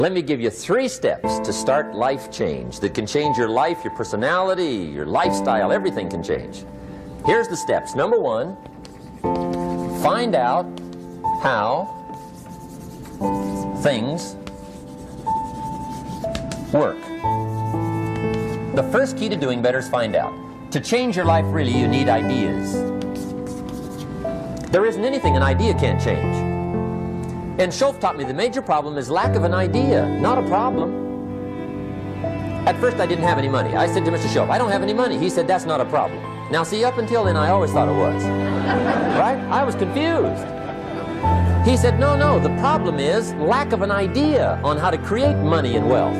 Let me give you 3 steps to start life change that can change your life, your personality, your lifestyle, everything can change. Here's the steps. Number 1, find out how things work. The first key to doing better is find out. To change your life, really, you need ideas. There isn't anything an idea can't change. And Schoff taught me the major problem is lack of an idea, not a problem. At first I didn't have any money. I said to Mr. Schoff, I don't have any money. He said, that's not a problem. Now see, up until then I always thought it was. Right? I was confused. He said, no, the problem is lack of an idea on how to create money and wealth.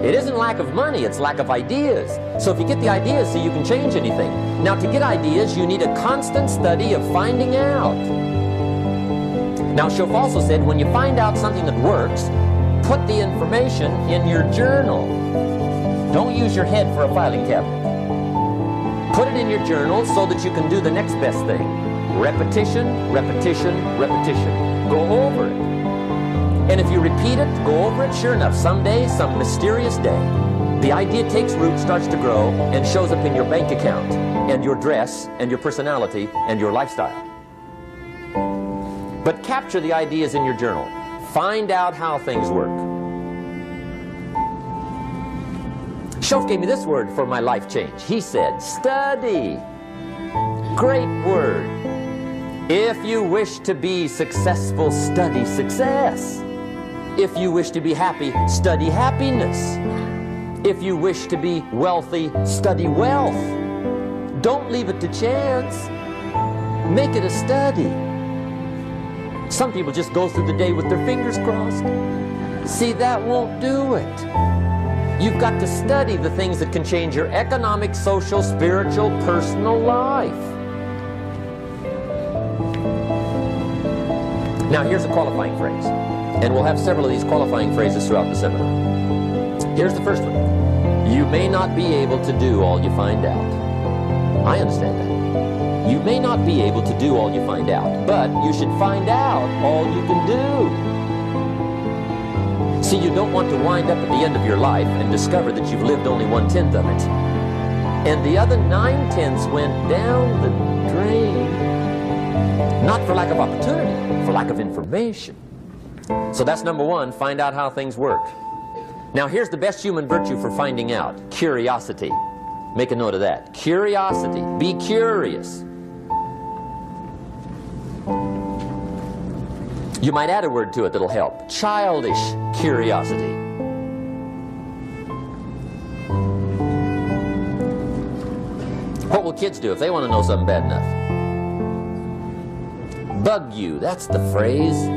It isn't lack of money, it's lack of ideas. So if you get the ideas, so you can change anything. Now to get ideas, you need a constant study of finding out. Now Schoff also said, when you find out something that works, put the information in your journal. Don't use your head for a filing cabinet. Put it in your journal so that you can do the next best thing. Repetition, repetition, repetition. Go over it. And if you repeat it, go over it, sure enough, someday, some mysterious day, the idea takes root, starts to grow, and shows up in your bank account, and your dress, and your personality, and your lifestyle. But capture the ideas in your journal. Find out how things work. Schoff gave me this word for my life change. He said, study. Great word. If you wish to be successful, study success. If you wish to be happy, study happiness. If you wish to be wealthy, study wealth. Don't leave it to chance. Make it a study. Some people just go through the day with their fingers crossed. See, that won't do it. You've got to study the things that can change your economic, social, spiritual, personal life. Now here's a qualifying phrase, and we'll have several of these qualifying phrases throughout the seminar. Here's the first one. You may not be able to do all you find out. I understand that. You may not be able to do all you find out, but you should find out all you can do. See, you don't want to wind up at the end of your life and discover that you've lived only 1/10 of it. And the other 9/10 went down the drain. Not for lack of opportunity, for lack of information. So that's number 1, find out how things work. Now here's the best human virtue for finding out, curiosity. Make a note of that. Curiosity. Be curious. You might add a word to it that'll help. Childish curiosity. What will kids do if they want to know something bad enough? Bug you, that's the phrase.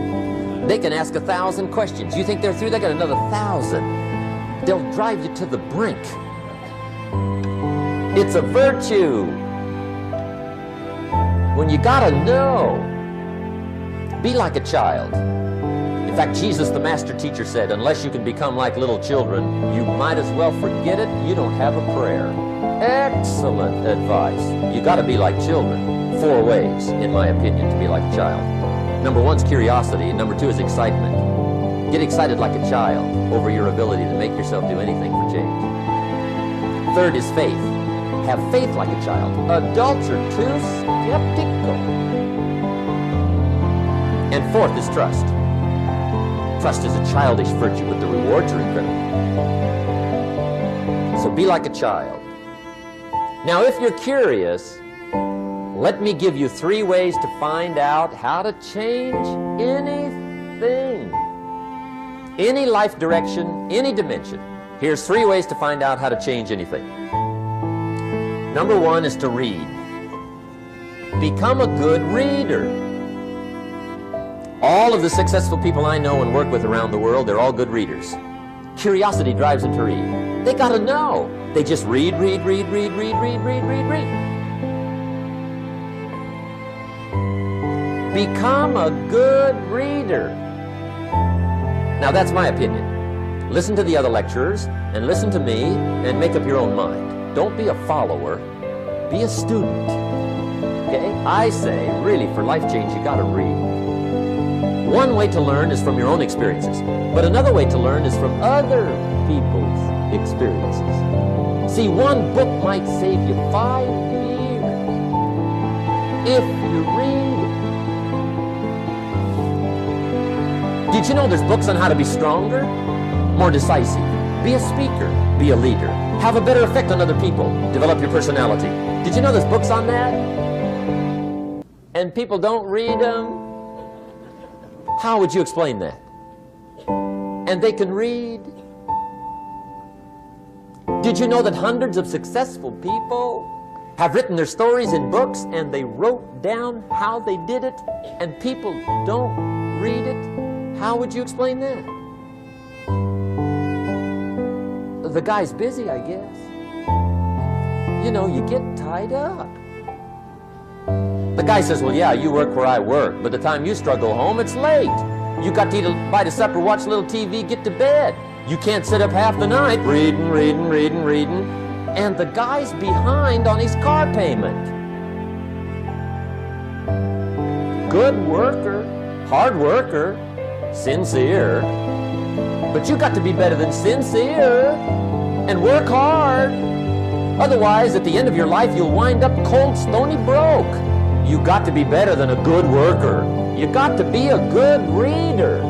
They can ask 1,000 questions. You think they're through? They got another 1,000. They'll drive you to the brink. It's a virtue. When you gotta know, be like a child. In fact, Jesus, the master teacher, said, unless you can become like little children, you might as well forget it. You don't have a prayer. Excellent advice. You gotta be like children. 4 ways, in my opinion, to be like a child. Number 1 is curiosity, and number 2 is excitement. Get excited like a child over your ability to make yourself do anything for change. 3rd is faith. Have faith like a child. Adults are too skeptical. And 4th is trust. Trust is a childish virtue, but the rewards are incredible. So be like a child. Now, if you're curious, let me give you 3 ways to find out how to change anything. Any life direction, any dimension. Here's 3 ways to find out how to change anything. Number 1 is to read. Become a good reader. All of the successful people I know and work with around the world, they're all good readers. Curiosity drives them to read. They gotta know. They just read. Become a good reader. Now that's my opinion. Listen to the other lecturers and listen to me and make up your own mind. Don't be a follower, be a student. Okay? I say, really, for life change, you gotta read. One way to learn is from your own experiences, but another way to learn is from other people's experiences. See, one book might save you 5 years if you read. Did you know there's books on how to be stronger, more decisive, be a speaker, be a leader, have a better effect on other people, develop your personality? Did you know there's books on that? And people don't read them? How would you explain that? And they can read. Did you know that hundreds of successful people have written their stories in books and they wrote down how they did it, and people don't read it? How would you explain that? The guy's busy, I guess. You know, you get tied up. The guy says, well, yeah, you work where I work, but the time you struggle home, it's late. You got to eat a bite of supper, watch a little TV, get to bed. You can't sit up half the night reading. And the guy's behind on his car payment. Good worker, hard worker, sincere. But you got to be better than sincere and work hard. Otherwise, at the end of your life, you'll wind up cold, stony broke. You got to be better than a good worker. You got to be a good reader.